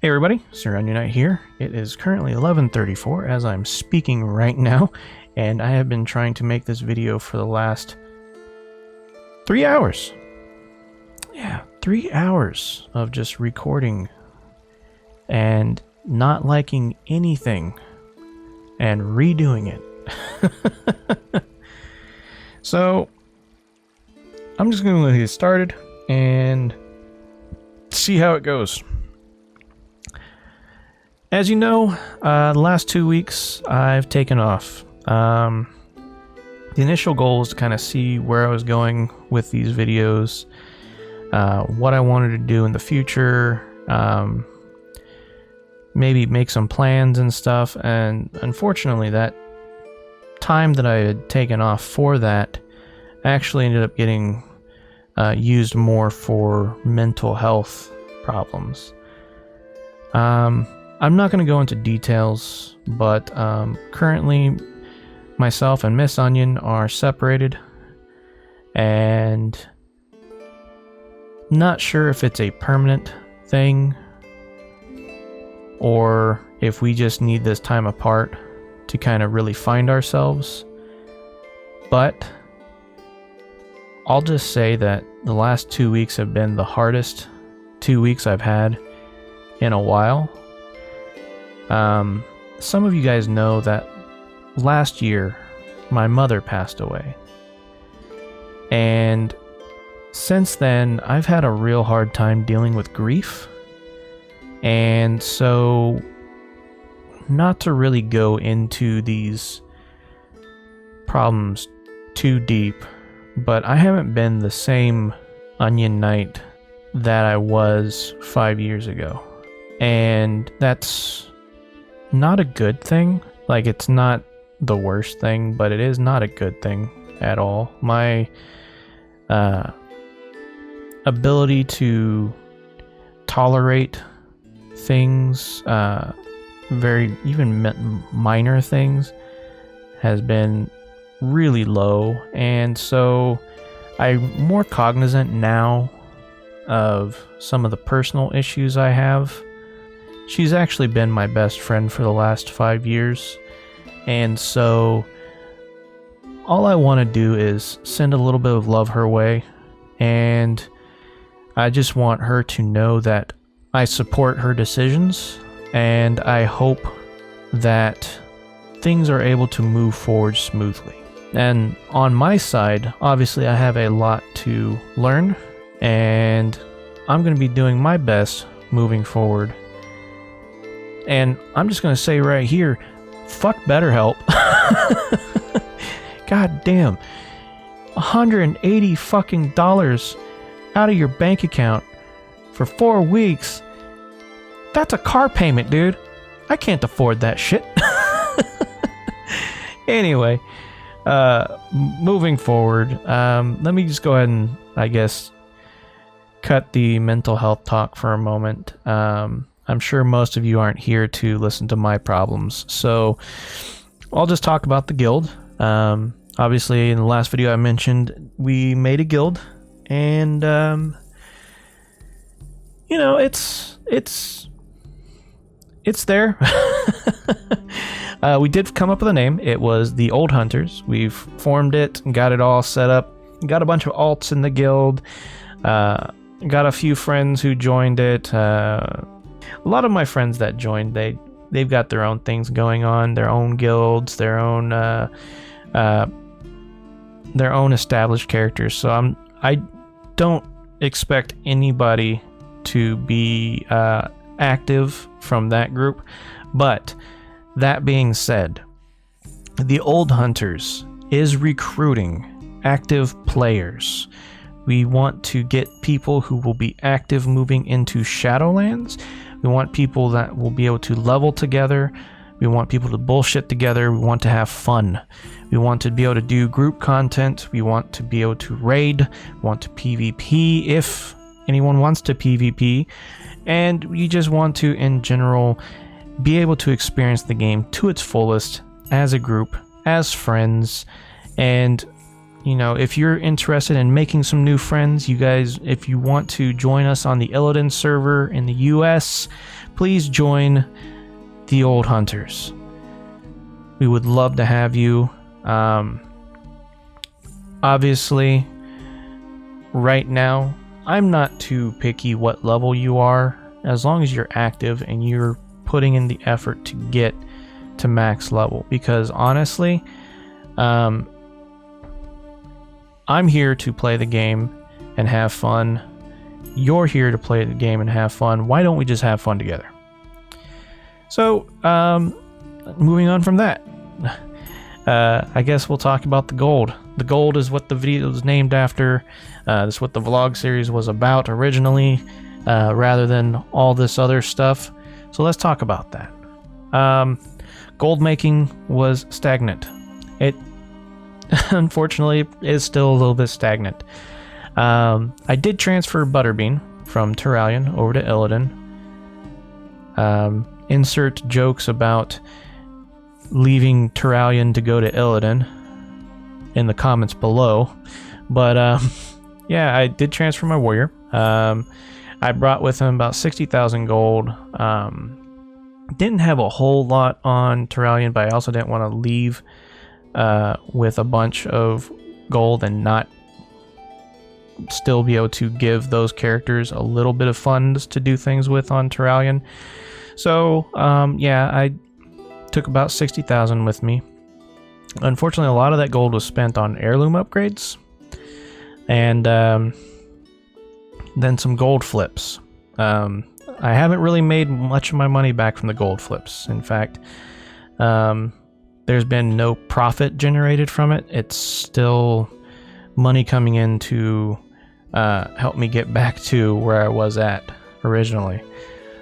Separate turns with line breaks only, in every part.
Hey everybody, Sir Onion Knight here. It is currently 11:34 as I'm speaking right now, and I have been trying to make this video for the last 3 hours. Yeah, 3 hours of just recording and not liking anything and redoing it. So, I'm just going to get started and see how it goes. As you know, the last 2 weeks I've taken off. The initial goal was to kind of see where I was going with these videos, what I wanted to do in the future, maybe make some plans and stuff, and unfortunately that time that I had taken off for that actually ended up getting used more for mental health problems. I'm not going to go into details, but currently myself and Miss Onion are separated, and not sure if it's a permanent thing or if we just need this time apart to kind of really find ourselves. But I'll just say that the last 2 weeks have been the hardest 2 weeks I've had in a while. Some of you guys know that last year my mother passed away, and since then I've had a real hard time dealing with grief. And so, not to really go into these problems too deep, but I haven't been the same Onion Knight that I was 5 years ago, and that's not a good thing. Like, it's not the worst thing, but it is not a good thing at all. My ability to tolerate things, even minor things, has been really low, and so I'm more cognizant now of some of the personal issues I have. She's actually been my best friend for the last 5 years, and so all I want to do is send a little bit of love her way, and I just want her to know that I support her decisions, and I hope that things are able to move forward smoothly. And on my side, obviously I have a lot to learn, and I'm going to be doing my best moving forward. And I'm just going to say right here, fuck BetterHelp. God damn. $180 fucking dollars out of your bank account for 4 weeks. That's a car payment, dude. I can't afford that shit. Anyway, moving forward, let me just go ahead and, I guess, cut the mental health talk for a moment. I'm sure most of you aren't here to listen to my problems, so I'll just talk about the guild. Obviously, in the last video I mentioned we made a guild, and you know, it's there. We did come up with a name. It was the Old Hunters. We've formed it and got it all set up. Got a bunch of alts in the guild. Got a few friends who joined it. A lot of my friends that joined, they've got their own things going on, their own guilds, their own established characters. So I don't expect anybody to be active from that group. But that being said, the Old Hunters is recruiting active players. We want to get people who will be active moving into Shadowlands. We want people that will be able to level together. We want people to bullshit together. We want to have fun. We want to be able to do group content. We want to be able to raid. We want to PvP if anyone wants to PvP. And we just want to, in general, be able to experience the game to its fullest as a group, as friends, and if you're interested in making some new friends, you guys, if you want to join us on the Illidan server in the US, please join the Old Hunters. We would love to have you. Obviously, right now, I'm not too picky what level you are, as long as you're active and you're putting in the effort to get to max level. Because honestly, I'm here to play the game and have fun. You're here to play the game and have fun. Why don't we just have fun together? So, moving on from that, I guess we'll talk about the gold. The gold is what the video was named after. That's what the vlog series was about originally, rather than all this other stuff. So let's talk about that. Gold making was stagnant. It unfortunately is still a little bit stagnant. I did transfer Butterbean from Turalyon over to Illidan. Insert jokes about leaving Turalyon to go to Illidan in the comments below. But yeah, I did transfer my warrior. I brought with him about 60,000 gold. Didn't have a whole lot on Turalyon, but I also didn't want to leave with a bunch of gold and not still be able to give those characters a little bit of funds to do things with on Turalyon. So yeah, I took about 60,000 with me. Unfortunately, a lot of that gold was spent on heirloom upgrades and then some gold flips. I haven't really made much of my money back from the gold flips. In fact, there's been no profit generated from it. It's still money coming in to help me get back to where I was at originally.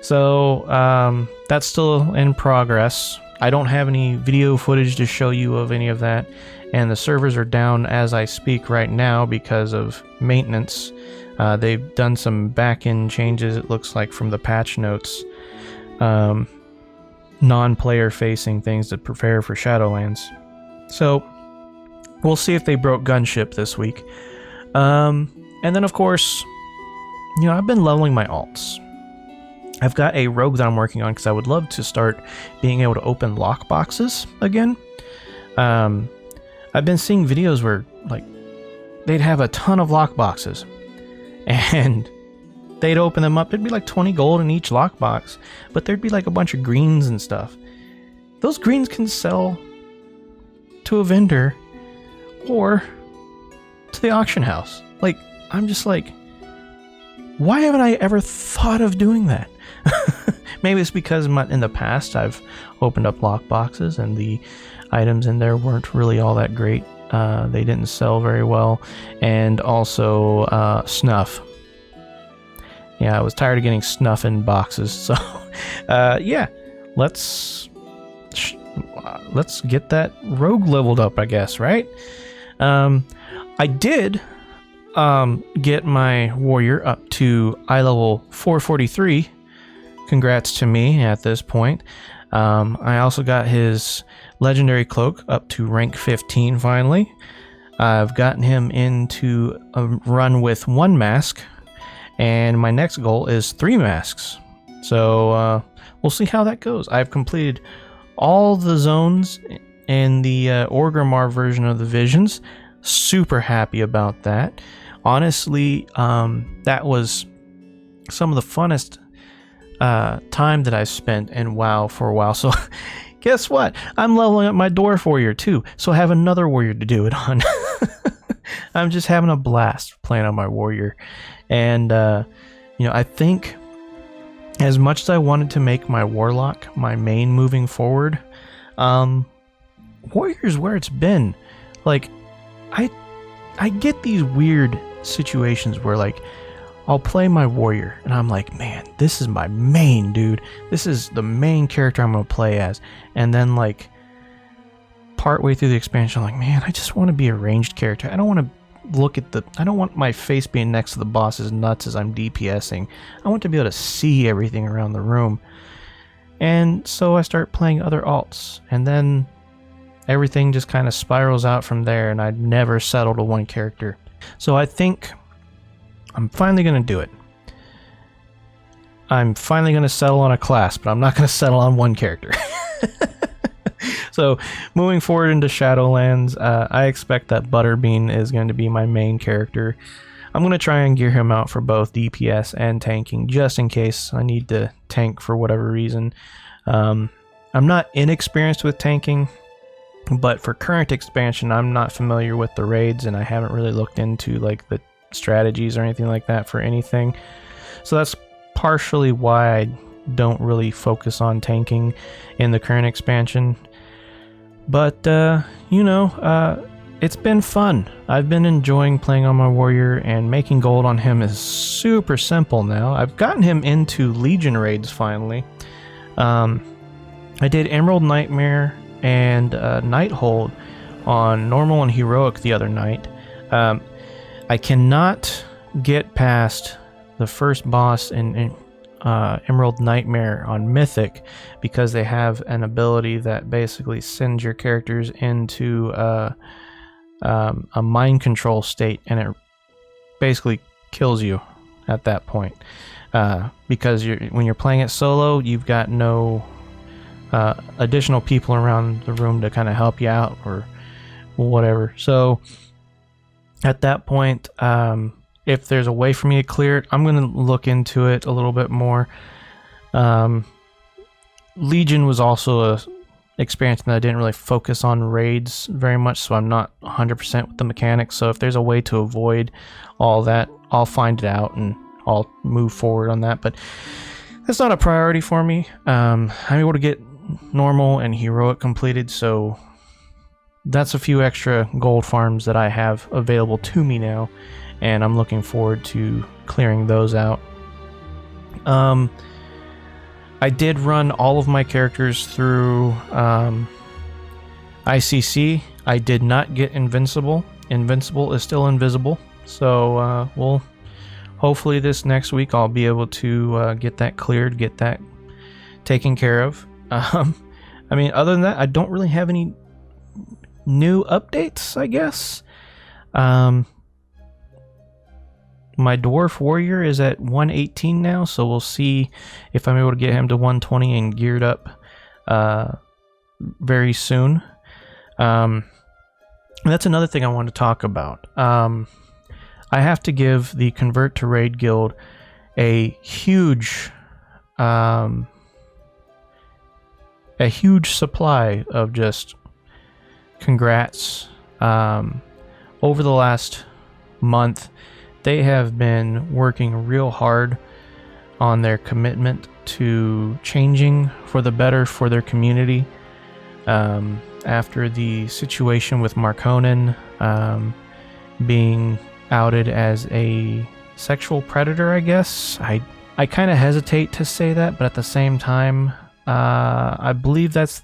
So that's still in progress. I don't have any video footage to show you of any of that, and the servers are down as I speak right now because of maintenance. They've done some back-end changes, it looks like, from the patch notes. Non-player facing things to prepare for Shadowlands. So we'll see if they broke Gunship this week. And then, of course, I've been leveling my alts. I've got a rogue that I'm working on because I would love to start being able to open lockboxes again. I've been seeing videos where, like, they'd have a ton of lockboxes and they'd open them up. It'd be like 20 gold in each lockbox, but there'd be like a bunch of greens and stuff. Those greens can sell to a vendor or to the auction house. Like, I'm just like, why haven't I ever thought of doing that? Maybe it's because in the past I've opened up lockboxes and the items in there weren't really all that great. They didn't sell very well. And also snuff. Yeah, I was tired of getting snuff in boxes. So yeah, let's get that rogue leveled up, I guess, right? I did get my warrior up to eye level 443. Congrats to me at this point. I also got his legendary cloak up to rank 15 finally. I've gotten him into a run with 1 mask, and my next goal is 3 masks. So we'll see how that goes. I've completed all the zones in the Orgrimmar version of the Visions. Super happy about that. Honestly, that was some of the funnest time that I've spent in WoW for a while. So guess what? I'm leveling up my dwarf warrior too, so I have another warrior to do it on. I'm just having a blast playing on my warrior. And I think as much as I wanted to make my warlock my main moving forward, warrior's where it's been. Like, I get these weird situations where, like, I'll play my warrior and I'm like, man, this is my main dude. This is the main character I'm going to play as. And then, like, partway through the expansion, I'm like, man, I just want to be a ranged character. I don't want to I don't want my face being next to the boss's nuts as I'm DPSing. I want to be able to see everything around the room. And so I start playing other alts. And then everything just kind of spirals out from there, and I never settle to one character. So I think I'm finally going to do it. I'm finally going to settle on a class, but I'm not going to settle on one character. So moving forward into Shadowlands, I expect that Butterbean is going to be my main character. I'm going to try and gear him out for both DPS and tanking, just in case I need to tank for whatever reason. I'm not inexperienced with tanking, but for current expansion, I'm not familiar with the raids, and I haven't really looked into like the strategies or anything like that for anything. So that's partially why I don't really focus on tanking in the current expansion. But, it's been fun. I've been enjoying playing on my warrior, and making gold on him is super simple now. I've gotten him into Legion raids finally. I did Emerald Nightmare and Nighthold on normal and heroic the other night. I cannot get past the first boss in Emerald Nightmare on Mythic because they have an ability that basically sends your characters into a mind control state, and it basically kills you at that point. Because when you're playing it solo, you've got no additional people around the room to kind of help you out or whatever. So at that point, if there's a way for me to clear it, I'm going to look into it a little bit more. Legion was also a experience that I didn't really focus on raids very much, so I'm not 100% with the mechanics. So if there's a way to avoid all that, I'll find it out and I'll move forward on that. But that's not a priority for me. I'm able to get normal and heroic completed, so that's a few extra gold farms that I have available to me now, and I'm looking forward to clearing those out. I did run all of my characters through ICC. I did not get Invincible. Invincible is still invisible, so we'll hopefully this next week I'll be able to get that cleared, get that taken care of. I mean, other than that, I don't really have any new updates, I guess. My Dwarf Warrior is at 118 now, so we'll see if I'm able to get him to 120 and geared up very soon. That's another thing I want to talk about. I have to give the Convert to Raid Guild a huge supply of just congrats. Over the last month, they have been working real hard on their commitment to changing for the better for their community. After the situation with Markonnen being outed as a sexual predator, I guess. I kind of hesitate to say that, but at the same time, I believe that's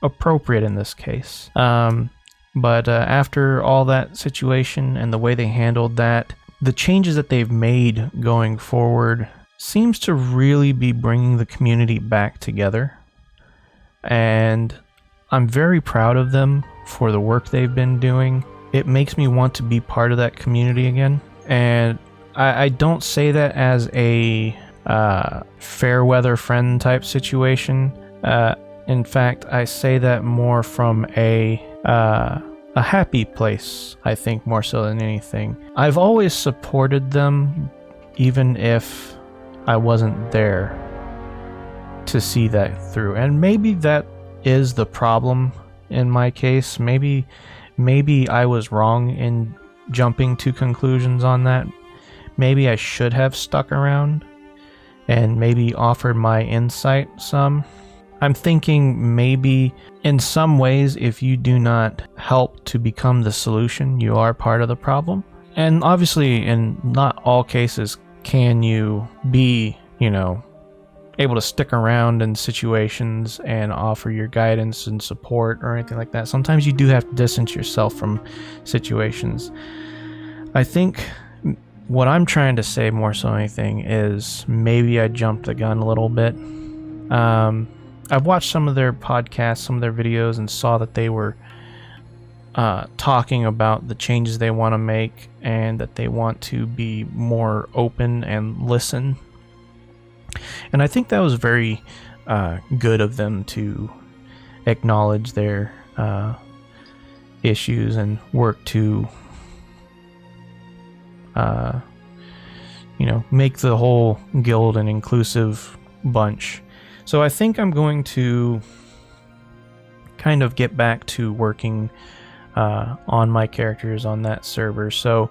appropriate in this case. But after all that situation and the way they handled that, the changes that they've made going forward seems to really be bringing the community back together. And I'm very proud of them for the work they've been doing. It makes me want to be part of that community again. And I don't say that as a fair weather friend type situation. In fact, I say that more from a happy place, I think, more so than anything. I've always supported them, even if I wasn't there to see that through. And maybe that is the problem in my case. Maybe I was wrong in jumping to conclusions on that. Maybe I should have stuck around and maybe offered my insight some. I'm thinking maybe in some ways, if you do not help to become the solution, you are part of the problem. And obviously, in not all cases can you be, able to stick around in situations and offer your guidance and support or anything like that. Sometimes you do have to distance yourself from situations. I think what I'm trying to say more so than anything is maybe I jumped the gun a little bit. I've watched some of their podcasts, some of their videos, and saw that they were talking about the changes they want to make and that they want to be more open and listen. And I think that was very good of them to acknowledge their issues and work to make the whole guild an inclusive bunch. So I think I'm going to kind of get back to working on my characters on that server. So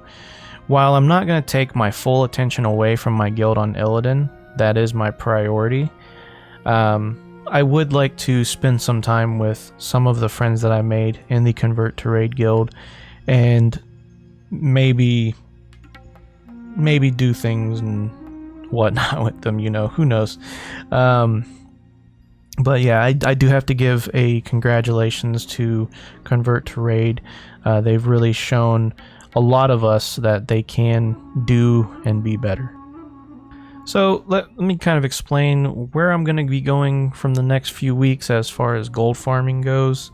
while I'm not going to take my full attention away from my guild on Illidan, that is my priority, I would like to spend some time with some of the friends that I made in the Convert to Raid guild, and maybe do things and whatnot with them, who knows. But yeah, I do have to give a congratulations to Convert to Raid. They've really shown a lot of us that they can do and be better. So let me kind of explain where I'm going to be going from the next few weeks as far as gold farming goes.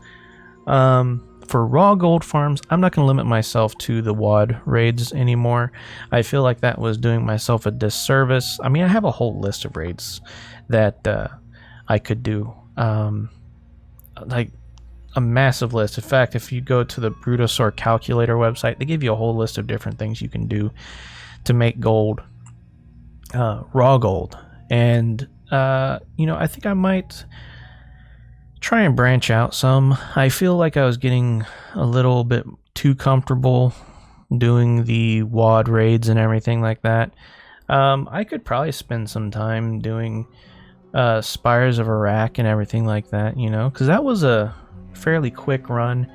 For raw gold farms, I'm not going to limit myself to the WoD raids anymore. I feel like that was doing myself a disservice. I mean, I have a whole list of raids that I could do. Like a massive list. In fact, if you go to the Brutosaur calculator website, they give you a whole list of different things you can do to make gold, raw gold. And, I think I might try and branch out some. I feel like I was getting a little bit too comfortable doing the WoD raids and everything like that. I could probably spend some time doing Spires of Iraq and everything like that, because that was a fairly quick run.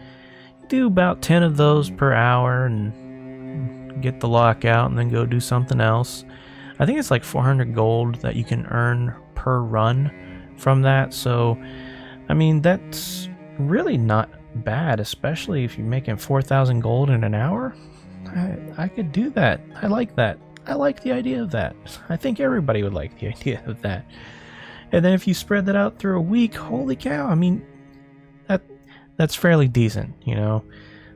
You do about 10 of those per hour and get the lockout and then go do something else. I think it's like 400 gold that you can earn per run from that. So I mean, that's really not bad, especially if you're making 4,000 gold in an hour. I could do that. I like that. I like the idea of that. I think everybody would like the idea of that. And then if you spread that out through a week, holy cow, I mean, that's fairly decent,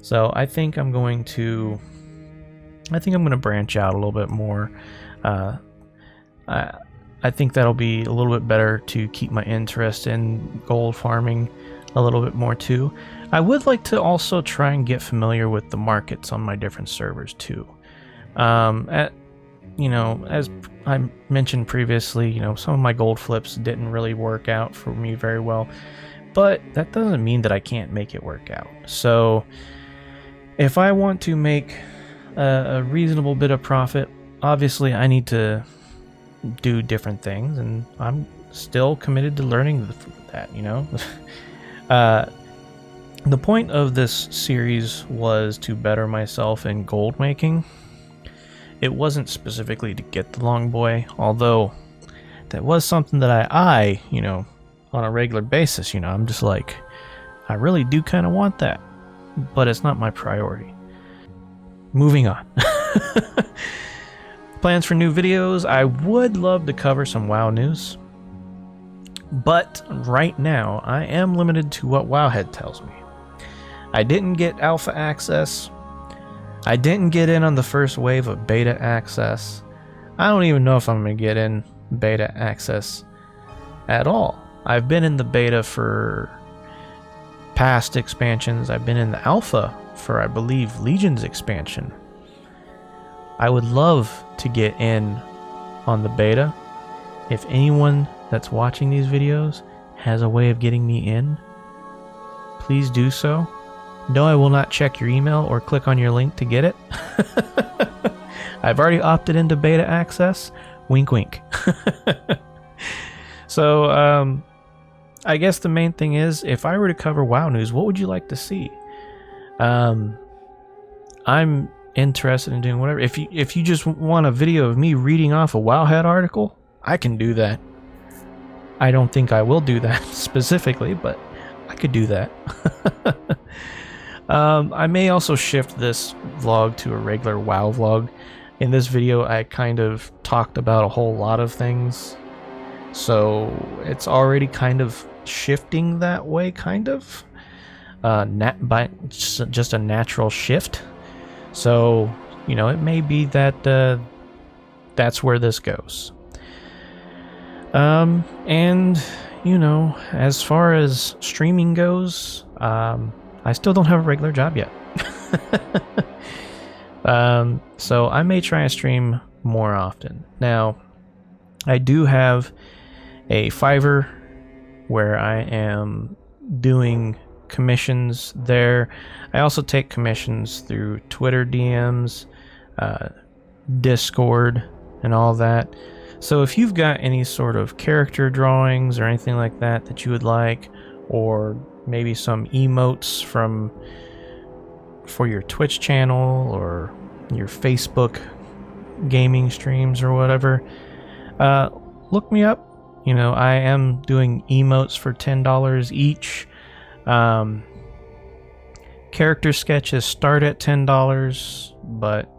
So I think I'm going to branch out a little bit more. I think that'll be a little bit better to keep my interest in gold farming a little bit more too. I would like to also try and get familiar with the markets on my different servers too. As I mentioned previously, some of my gold flips didn't really work out for me very well, but that doesn't mean that I can't make it work out. So if I want to make a reasonable bit of profit, obviously I need to do different things, and I'm still committed to learning that. The point of this series was to better myself in gold making. It wasn't specifically to get the long boy, although that was something that I on a regular basis, I'm just like, I really do kind of want that, but it's not my priority. Moving on. Plans for new videos. I would love to cover some WoW news, but right now I am limited to what Wowhead tells me. I didn't get alpha access. I didn't get in on the first wave of beta access. I don't even know if I'm going to get in beta access at all. I've been in the beta for past expansions. I've been in the alpha for, I believe, Legion's expansion. I would love to get in on the beta. If anyone that's watching these videos has a way of getting me in, please do so. No, I will not check your email or click on your link to get it. I've already opted into beta access. Wink, wink. So, I guess the main thing is, if I were to cover WoW news, what would you like to see? I'm interested in doing whatever. If you just want a video of me reading off a Wowhead article, I can do that. I don't think I will do that specifically, but I could do that. I may also shift this vlog to a regular WoW vlog. In this video, I kind of talked about a whole lot of things, so it's already kind of shifting that way, kind of. By just a natural shift. So, you know, it may be that that's where this goes. And, you know, as far as streaming goes, I still don't have a regular job yet. So I may try and stream more often. Now, I do have a Fiverr where I am doing commissions there. I also take commissions through Twitter DMs, Discord, and all that. So if you've got any sort of character drawings or anything like that that you would like, or maybe some emotes for your Twitch channel or your Facebook gaming streams or whatever, look me up. You know, I am doing emotes for $10 each. Character sketches start at $10, but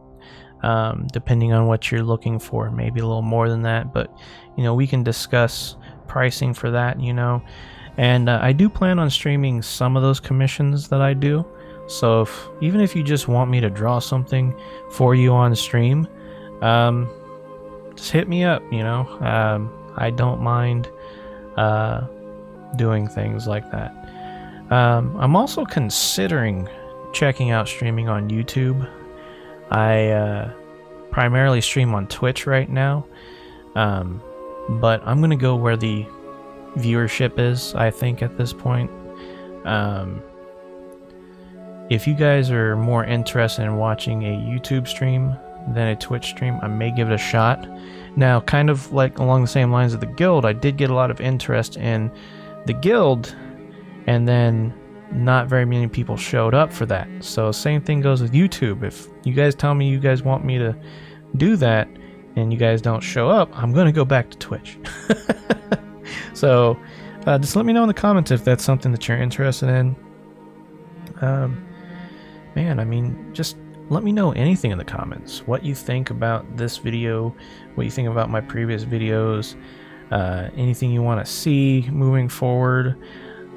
depending on what you're looking for, maybe a little more than that. But, you know, we can discuss pricing for that, you know. And I do plan on streaming some of those commissions that I do. So even if you just want me to draw something for you on stream, just hit me up, you know. I don't mind doing things like that. I'm also considering checking out streaming on YouTube. I primarily stream on Twitch right now, but I'm going to go where the viewership is, I think, at this point. If you guys are more interested in watching a YouTube stream than a Twitch stream, I may give it a shot. Now, kind of like along the same lines of the guild, I did get a lot of interest in the guild, and then not very many people showed up for that. So same thing goes with YouTube. If you guys tell me you guys want me to do that and you guys don't show up, I'm going to go back to Twitch. So just let me know in the comments if that's something that you're interested in. Man, I mean, just let me know anything in the comments. What you think about this video, what you think about my previous videos, anything you want to see moving forward.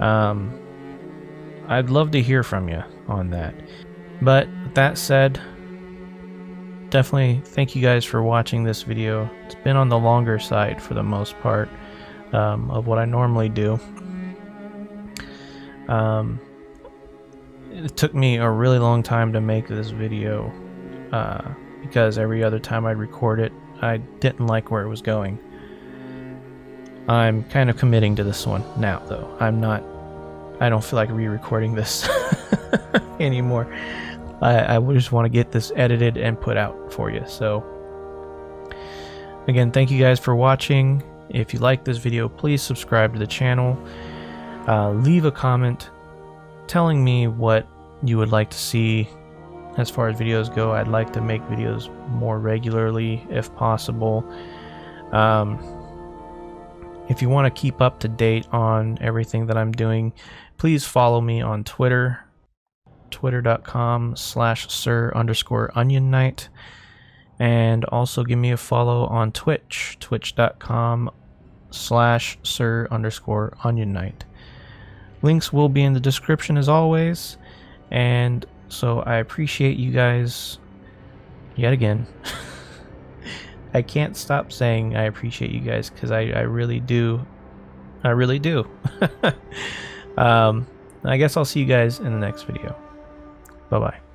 I'd love to hear from you on that. But with that said, definitely thank you guys for watching this video. It's been on the longer side for the most part of what I normally do. It took me a really long time to make this video because every other time I'd record it, I didn't like where it was going. I'm kind of committing to this one now, though. I don't feel like re-recording this anymore. I just want to get this edited and put out for you. So, again, thank you guys for watching. If you like this video, please subscribe to the channel. Leave a comment telling me what you would like to see as far as videos go. I'd like to make videos more regularly if possible. If you want to keep up to date on everything that I'm doing, please follow me on Twitter, twitter.com/sir_onion_knight, and also give me a follow on Twitch, twitch.com/sir_onion_knight. Links will be in the description as always, and so I appreciate you guys yet again. I can't stop saying I appreciate you guys because I really do. I really do. I guess I'll see you guys in the next video. Bye-bye.